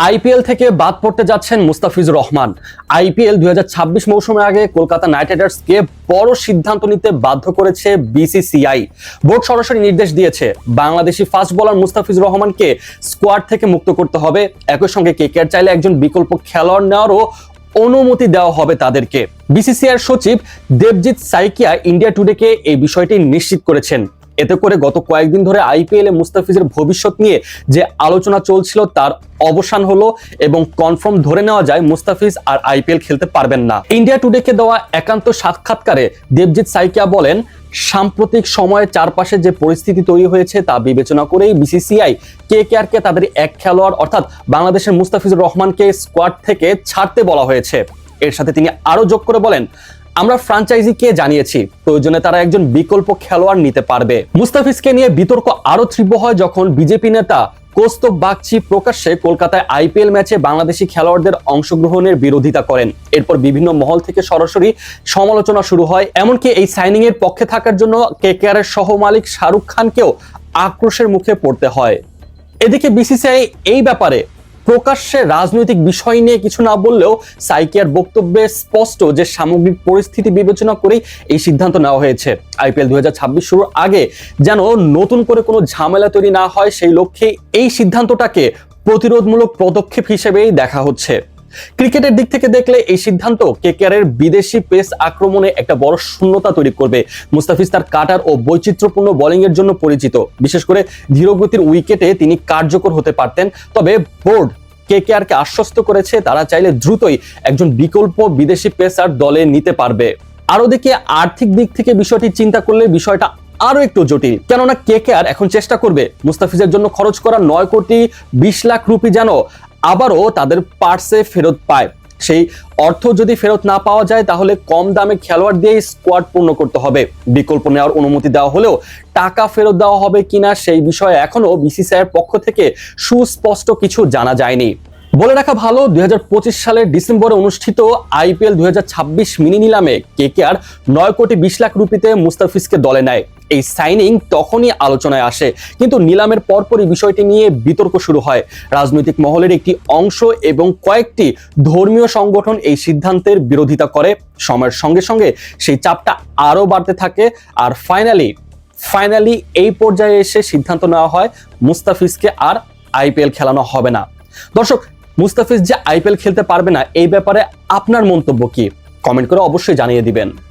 IPL থেকে বাদ পড়তে যাচ্ছেন মুস্তাফিজুর রহমান। আইপিএল 2026 মৌসুমের আগে কলকাতা নাইট রাইডার্সকে বড় সিদ্ধান্ত নিতে বাধ্য করেছে বিসিসিআই। বোর্ড সরাসরি নির্দেশ দিয়েছে বাংলাদেশি ফাস্ট বোলার মুস্তাফিজুর রহমানকে স্কোয়াড থেকে মুক্ত করতে হবে। একই সঙ্গে কেকেআর চাইলে একজন বিকল্প খেলোয়াড় নেওয়ারও অনুমতি দেওয়া হবে তাদেরকে। বিসিসিআই সচিব দেবজিৎ সাইকিয়া ইন্ডিয়া টুডেকে এই বিষয়টি নিশ্চিত করেছেন। এতে করে গত কয়েকদিন ধরে আইপিএলে মুস্তাফিজের ভবিষ্যৎ নিয়ে যে আলোচনা চলছিল তার অবসান হলো এবং কনফার্ম ধরে নেওয়া যায় মুস্তাফিজ আর আইপিএল খেলতে পারবেন না। ইন্ডিয়া টুডেকে দেওয়া একান্ত সাক্ষাৎকারে দেবজিৎ সাইকিয়া বলেন, সাম্প্রতিক সময়ে চারপাশে যে পরিস্থিতি তৈরি হয়েছে তা বিবেচনা করেই বিসিসিআই কেকেআরকে তাদের এক খেলোয়াড় অর্থাৎ বাংলাদেশের মুস্তাফিজুর রহমানকে স্কোয়াড থেকে ছাড়তে বলা হয়েছে। এর সাথে তিনি আরো যোগ করে বলেন, আমরা ফ্র্যাঞ্চাইজিকে জানিয়েছি প্রয়োজনে তারা একজন বিকল্প খেলোয়াড় নিতে পারবে। মুস্তাফিজকে নিয়ে বিতর্ক আরো তীব্র হয় যখন বিজেপি নেতা কৌস্তব বাগচি প্রকাশ্যে কলকাতায় আইপিএল ম্যাচে বাংলাদেশি খেলোয়াড়দের অংশগ্রহণের বিরোধিতা করেন। এরপর বিভিন্ন মহল থেকে সরাসরি সমালোচনা শুরু হয়। এমনকি এই সাইনিং এর পক্ষে থাকার জন্য কেকেআর এর সহ মালিক শাহরুখ খানকেও আক্রোশের মুখে পড়তে হয়। এদিকে বিসিসিআই এই ব্যাপারে প্রকাশ্যে রাজনৈতিক বিষয় নিয়ে কিছু না বললেও সাইকিয়ার বক্তব্যে স্পষ্ট যে সামগ্রিক পরিস্থিতি বিবেচনা করেই এই সিদ্ধান্ত নেওয়া হয়েছে। আইপিএল 2026 শুরুর আগে যেন নতুন করে কোনো ঝামেলা তৈরি না হয় সেই লক্ষ্যে এই সিদ্ধান্তটাকে প্রতিরোধমূলক পদক্ষেপ হিসেবেই দেখা হচ্ছে। ক্রিকেটের দিক থেকে দেখলে এই সিদ্ধান্ত কেকেআর এর বিদেশি পেস আক্রমণে একটা বড় শূন্যতা তৈরি করবে। মুস্তাফিজ তার কাটার ও বৈচিত্র্যপূর্ণ বোলিং এর জন্য পরিচিত, বিশেষ করে ধীরগতির উইকেটে তিনি কার্যকর হতে পারতেন। তবে বোর্ড কেকেআরকে আশ্বস্ত করেছে তারা চাইলে দ্রুতই একজন বিকল্প বিদেশি পেসার দলে নিতে পারবে। আর ওদিকে আর্থিক দিক থেকে বিষয়টি চিন্তা করলে বিষয়টা আরো একটু জটিল, কেননা কেকেআর এখন চেষ্টা করবে মুস্তাফিজের জন্য খরচ করা 9 কোটি 20 লাখ রুপি যেন আবারও তাদের পার্সে ফেরত পায়। সেই অর্থ যদি ফেরত না পাওয়া যায় তাহলে কম দামে খেলোয়াড় দিয়ে স্কোয়াড পূর্ণ করতে হবে। বিকল্প নেওয়ার অনুমতি দেওয়া হলেও টাকা ফেরত দেওয়া হবে কিনা সেই বিষয়ে এখনো বিসিসিআই এর পক্ষ থেকে সুস্পষ্ট কিছু জানা যায়নি। বলে রাখা ভালো, 2025 সালের ডিসেম্বরে অনুষ্ঠিত আইপিএল 2026 মিনি নিলামে কেকেআর 9 কোটি 20 লাখ রুপিতে মুস্তাফিজকে দলে নেয়। এই সাইনিং তখনই আলোচনায় আসে, কিন্তু নিলামের পরপরই বিষয়টি নিয়ে বিতর্ক শুরু হয়। রাজনৈতিক মহলের একটি অংশ এবং কয়েকটি ধর্মীয় সংগঠন এই সিদ্ধান্তের বিরোধিতা করে। সময়ের সঙ্গে সঙ্গে সেই চাপটা আরো বাড়তে থাকে আর ফাইনালি এই পর্যায়ে এসে সিদ্ধান্ত নেওয়া হয় মুস্তাফিজকে আর আইপিএল খেলানো হবে না। দর্শক, মুস্তাফিজ যে আইপিএল খেলতে পারবে না এই ব্যাপারে আপনার মন্তব্য কি? কমেন্ট করে অবশ্যই জানিয়ে দিবেন।